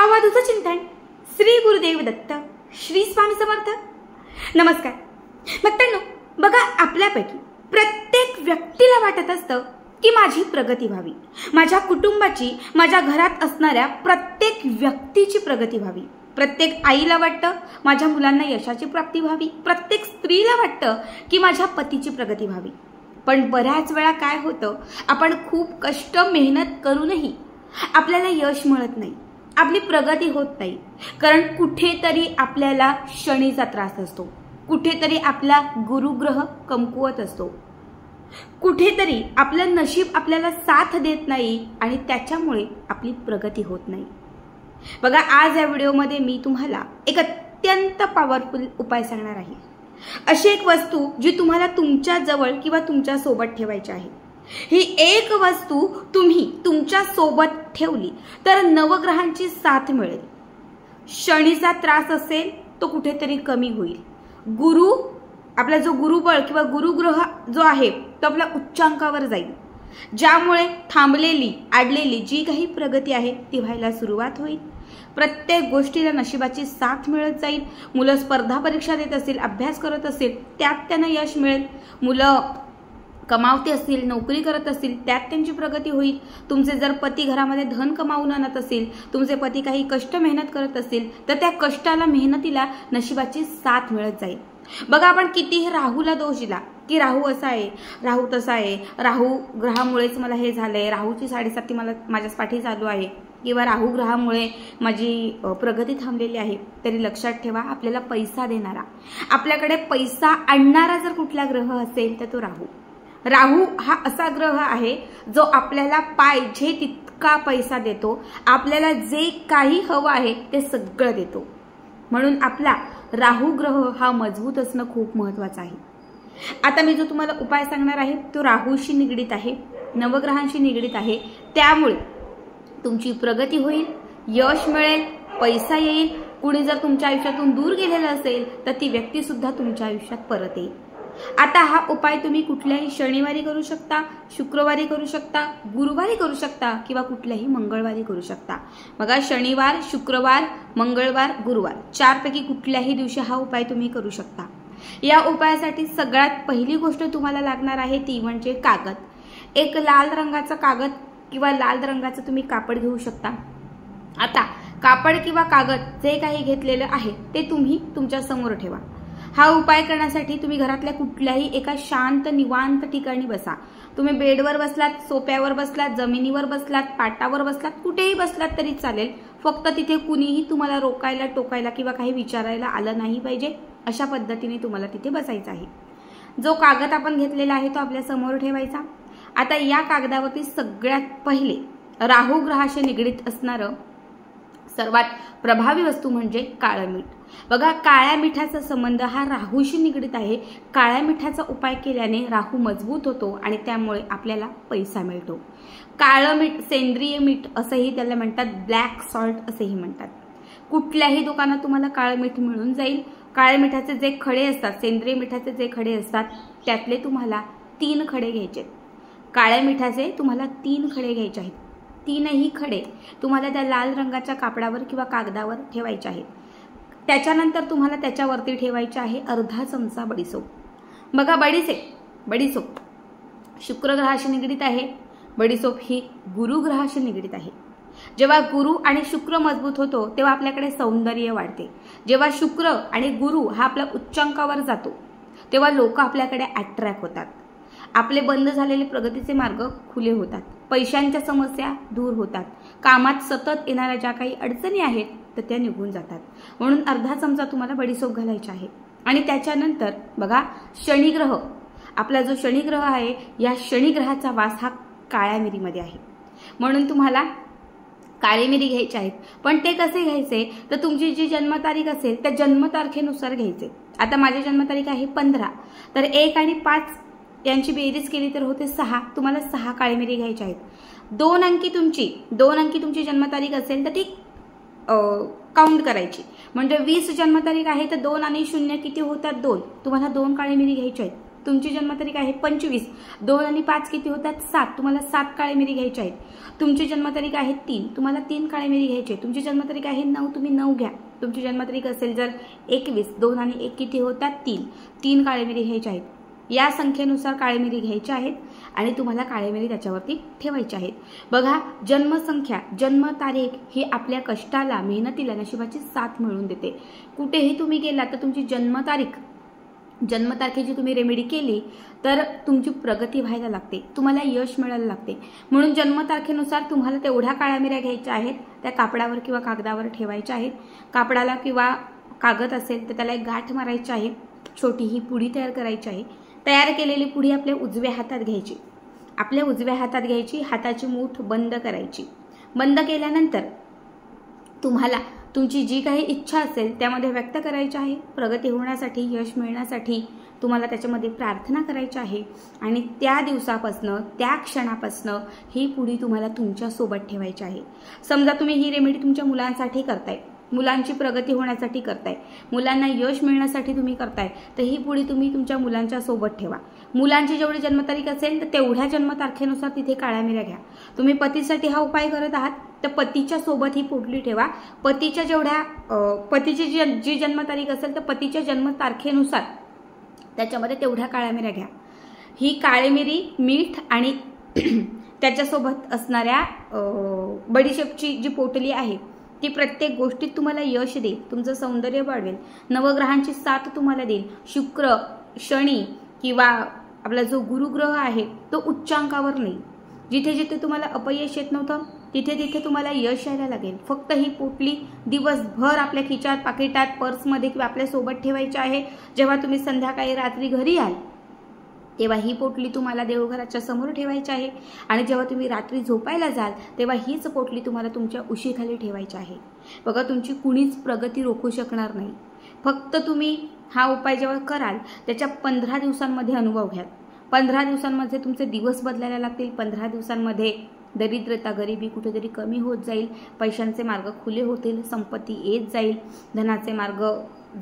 अवधूत चिंतन श्री गुरुदेव दत्त श्री स्वामी समर्थ। नमस्कार भक्तांनो, बघा आपल्यापैकी प्रत्येक व्यक्तीला वाटत असतं की माझी प्रगती व्हावी, माझ्या कुटुंबाची, माझ्या घरात असणाऱ्या प्रत्येक व्यक्तीची प्रगती व्हावी। प्रत्येक आईला वाटतं माझ्या मुलांना यशाची प्राप्ती व्हावी, प्रत्येक स्त्रीला वाटतं की माझ्या पतीची प्रगती व्हावी। पण बऱ्याच वेळा काय होतं, आपण खूप कष्ट मेहनत करूनही आपल्याला यश मिळत नाही, आपली प्रगती होत नाही। कारण कुठेतरी आपल्याला शनीचा त्रास असतो, कुठेतरी आपला गुरुग्रह कमकुवत असतो, कुठेतरी आपलं नशीब आपल्याला साथ देत नाही आणि त्याच्यामुळे आपली प्रगती होत नाही। बघा, आज या व्हिडिओमध्ये मी तुम्हाला एक अत्यंत पॉवरफुल उपाय सांगणार आहे। अशी एक वस्तू जी तुम्हाला तुमच्या जवळ किंवा तुमच्या सोबत ठेवायची आहे। ही एक वस्तू तुम्ही तुमच्या सोबत ठेवली तर नवग्रहांची साथ मिळेल, शनीचा त्रास असेल तो कुठेतरी कमी होईल, गुरु आपला जो गुरुबळ किंवा गुरुग्रह जो आहे तो आपला उच्चांकावर जाईल, ज्यामुळे थांबलेली आडलेली जी काही प्रगती आहे ती व्हायला सुरुवात होईल। प्रत्येक गोष्टीला नशिबाची साथ मिळत जाईल। मुलं स्पर्धा परीक्षा देत असतील, अभ्यास करत असतील, त्यात त्यांना यश मिळेल। मुलं कमावते असतील, नोकरी करत असतील, त्यात त्यांची प्रगती होईल। तुमचे जर पती घरामध्ये धन कमावून आणत असतील, तुमचे पती काही कष्ट मेहनत करत असतील, तर त्या कष्टाला मेहनतीला नशिबाची साथ मिळत जाईल। बघा, आपण कितीही राहूला दोष दिला की राहू असा आहे, राहू तसा आहे, राहू ग्रहामुळेच मला हे झालंय, राहूची 7.5 मला माझ्याच पाठी चालू आहे, किंवा राहू ग्रहामुळे माझी प्रगती थांबलेली आहे, तरी लक्षात ठेवा, आपल्याला पैसा देणारा, आपल्याकडे पैसा आणणारा जर कुठला ग्रह असेल तर तो राहू। राहू हा असा ग्रह आहे जो आपल्याला पाहिजे तितका पैसा देतो, आपल्याला जे काही हवं आहे ते सगळं देतो। म्हणून आपला राहू ग्रह हा मजबूत असणं खूप महत्त्वाचं आहे। आता मी जो तुम्हाला उपाय सांगणार आहे तो राहूशी निगडित आहे, नवग्रहांशी निगडित आहे। त्यामुळे तुमची प्रगती होईल, यश मिळेल, पैसा येईल। कुणी जर तुमच्या आयुष्यातून दूर गेलेलं असेल तर ती व्यक्ती सुद्धा तुमच्या आयुष्यात परत येईल। आता हा उपाय तुम्ही कुठल्याही शनिवारी करू शकता, शुक्रवारी करू शकता, गुरुवारी करू शकता किंवा कुठल्याही मंगळवारी करू शकता। बघा, शनिवार, शुक्रवार, मंगळवार, गुरुवार 4 पैकी कुठल्याही दिवशी हा उपाय तुम्ही करू शकता। या उपायासाठी सगळ्यात पहिली गोष्ट तुम्हाला लागणार आहे ती म्हणजे कागद। एक लाल रंगाचा कागद किंवा लाल रंगाचं तुम्ही कापड घेऊ शकता। आता कापड किंवा कागद जे काही घेतलेलं आहे ते तुम्ही तुमच्या समोर ठेवा। हा उपाय करण्यासाठी तुम्ही घरातल्या कुठल्याही एका शांत निवांत ठिकाणी बसा। तुम्ही बेडवर बसलात, सोफ्यावर बसलात, जमिनीवर बसलात, पाटावर बसलात, कुठेही बसलात तरी चालेल। फक्त तिथे कुणीही तुम्हाला रोकायला, टोकायला किंवा काही विचारायला आलं नाही पाहिजे, अशा पद्धतीने तुम्हाला तिथे बसायचं आहे। जो कागद आपण घेतलेला आहे तो आपल्या समोर ठेवायचा। आता या कागदावरती सगळ्यात पहिले राहू ग्रहाशी निगडित असणारं सर्वात प्रभावी वस्तू म्हणजे काळं मीठ। बघा, काळ्या मिठाचा संबंध हा राहूशी निगडित आहे। काळ्या मिठाचा उपाय केल्याने राहू मजबूत होतो आणि त्यामुळे आपल्याला पैसा मिळतो। काळं मीठ, सेंद्रिय मीठ असंही त्याला म्हणतात, ब्लॅक सॉल्ट असेही म्हणतात। कुठल्याही दुकानात तुम्हाला काळं मीठ मिळून जाईल। काळ्या मिठाचे जे खडे असतात, सेंद्रिय मिठाचे जे खडे असतात, त्यातले तुम्हाला 3 खडे घ्यायचे। काळ्या मिठाचे तुम्हाला 3 खडे घ्यायचे आहेत। 3ही खडे तुम्हाला त्या लाल रंगाच्या कापडावर किंवा कागदावर ठेवायचे आहेत। त्याच्यानंतर तुम्हाला त्याच्यावरती ठेवायचे आहे अर्धा चमचा बडीसोप। बघा, बडीसोप शुक्र ग्रहाशी निगडित आहे, बडीसोप ही गुरु ग्रहाशी निगडित आहे। जेव्हा गुरु आणि शुक्र मजबूत होतो तेव्हा आपल्याकडे सौंदर्य वाढते। जेव्हा शुक्र आणि गुरु हा आपल्या उच्चांकावर जातो तेव्हा लोक आपल्याकडे अट्रॅक्ट होतात, आपले बंद झालेले प्रगतीचे मार्ग खुले होतात, पैशांच्या समस्या दूर होतात, कामात सतत येणाऱ्या ज्या काही अडचणी आहेत तर त्या निघून जातात। म्हणून अर्धा चमचा तुम्हाला बडीसोप घालायची आहे। आणि त्याच्यानंतर बघा, शनिग्रह, आपला जो शनिग्रह आहे, या शनिग्रहाचा वास हा काळ्या मिरीमध्ये आहे। म्हणून तुम्हाला काळी मिरी घ्यायची आहेत। पण ते कसे घ्यायचे तर तुमची जी जन्मतारीख असेल त्या जन्मतारखेनुसार घ्यायचे। आता माझी जन्मतारीख आहे 15, तर 1 आणि 5 यांची बेरीज केली तर होते 6। तुम्हाला 6 काळी मिरी घ्यायच्या आहेत। 2 अंकी तुमची जन्मतारीख असेल तर ती काउंट करायची, म्हणजे 20 जन्मतारीख आहे तर 2 आणि 0 किती होतात 2, तुम्हाला 2 काळी मिरी घ्यायच्या आहेत। तुमची जन्मतारीख आहे 25, 2 आणि 5 किती होतात 7, तुम्हाला 7 काळे मिरी घ्यायचे आहेत. तुमची जन्मतारीख आहे 3, तुम्हाला 3 काळे मिरी घ्यायचे आहेत. तुमची जन्मतारीख आहे 9, तुम्ही 9 घ्या. तुमची जन्मतारीख असेल जर 21, 2 आणि 1 किती होतात 3 काळे मिरी घ्यायचे आहेत. या संख्येनुसार काळे मिरी घ्यायचे आहेत आणि तुम्हाला काळे मिरी त्याच्यावरती ठेवायचे आहेत. बघा, जन्मसंख्या, जन्मतारीख ही आपल्या कष्टाला, मेहनतीला, नशिबाची साथ मिळवून देते. कुठेही तुम्ही गेलात तर तुमची जन्मतारखेची तुम्ही रेमेडी केली तर तुमची प्रगती व्हायला लागते, तुम्हाला यश मिळायला लागते. म्हणून जन्मतारखेनुसार तुम्हाला तेवढ्या काळ्या मिऱ्या घ्यायच्या आहेत, त्या कापडावर किंवा कागदावर ठेवायच्या आहेत. कापडाला किंवा कागद असेल तर त्याला एक गाठ मारायची आहे. छोटी ही पुडी तयार करायची आहे. तयार केलेली पुडी आपल्या उजव्या हातात घ्यायची. हाताची मूठ बंद करायची. बंद केल्यानंतर तुम्हाला तुमची जी काही इच्छा असेल त्यामध्ये व्यक्त करायची आहे. प्रगती होण्यासाठी, यश मिळण्यासाठी तुम्हाला त्याच्यामध्ये प्रार्थना करायची आहे. आणि त्या दिवसापासनं, त्या क्षणापासनं ही पुडी तुम्हाला तुमच्या सोबत ठेवायची आहे. समजा तुम्ही ही रेमेडी तुमच्या मुलांसाठी करताय, मुलांची प्रगती होण्यासाठी करताय, मुलांना यश मिळण्यासाठी तुम्ही करताय, तर ही पुडी तुम्ही तुमच्या मुलांच्या सोबत ठेवा. मुलांची जेवढी जन्मतारीख असेल तर तेवढ्या जन्मतारखेनुसार तिथे काळ्या मिऱ्या घ्या. तुम्ही पतीसाठी हा उपाय करत आहात तर पतीच्या सोबत ही पोटली ठेवा. पतीची जी जन्मतारीख असेल तर पतीच्या जन्मतारखेनुसार त्याच्यामध्ये तेवढ्या काळ्या मिऱ्या घ्या. ही काळी मिरी, मीठ आणि त्याच्यासोबत असणाऱ्या बडीशेपची जी पोटली आहे ती प्रत्येक गोष्टीत तुम्हाला यश देईल, तुमचं सौंदर्य वाढवेल, नवग्रहांची साथ तुम्हाला देईल. शुक्र, शनी किंवा आपला जो गुरुग्रह आहे तो उच्चांकावर नाही. जिथे जिथे तुम्हाला अपयश येत नव्हतं तिथे तिथे तुम्हाला यश यायला लागेल. फक्त ही पोटली दिवसभर आपल्या खिशात, पाकिटात, पर्समध्ये किंवा आपल्या सोबत ठेवायची आहे. जेव्हा तुम्ही संध्याकाळी, रात्री घरी याल तेव्हा ही पोटली तुम्हाला देवघराच्या समोर ठेवायची आहे. आणि जेव्हा तुम्ही रात्री झोपायला जाल तेव्हा हीच पोटली तुम्हाला तुमच्या उशीखाली ठेवायची आहे. बघा, तुमची कुणीच प्रगती रोखू शकणार नाही. फक्त तुम्ही हा उपाय जेव्हा कराल त्याच्या 15 दिवसांमध्ये अनुभव घ्याल. 15 दिवसांमध्ये तुमचे दिवस बदलायला लागतील. 15 दिवसांमध्ये दरिद्रता, गरिबी कुठेतरी कमी होत जाईल. पैशांचे मार्ग खुले होतील. संपत्ती येत जाईल. धनाचे मार्ग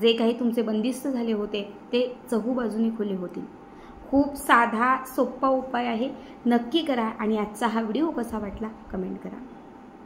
जे काही तुमचे बंदिस्त झाले होते ते चहूबाजूने खुले होतील. खूप साधा सोपा उपाय आहे. नक्की करा आणि आजचा हा व्हिडिओ कसा वाटला कमेंट करा.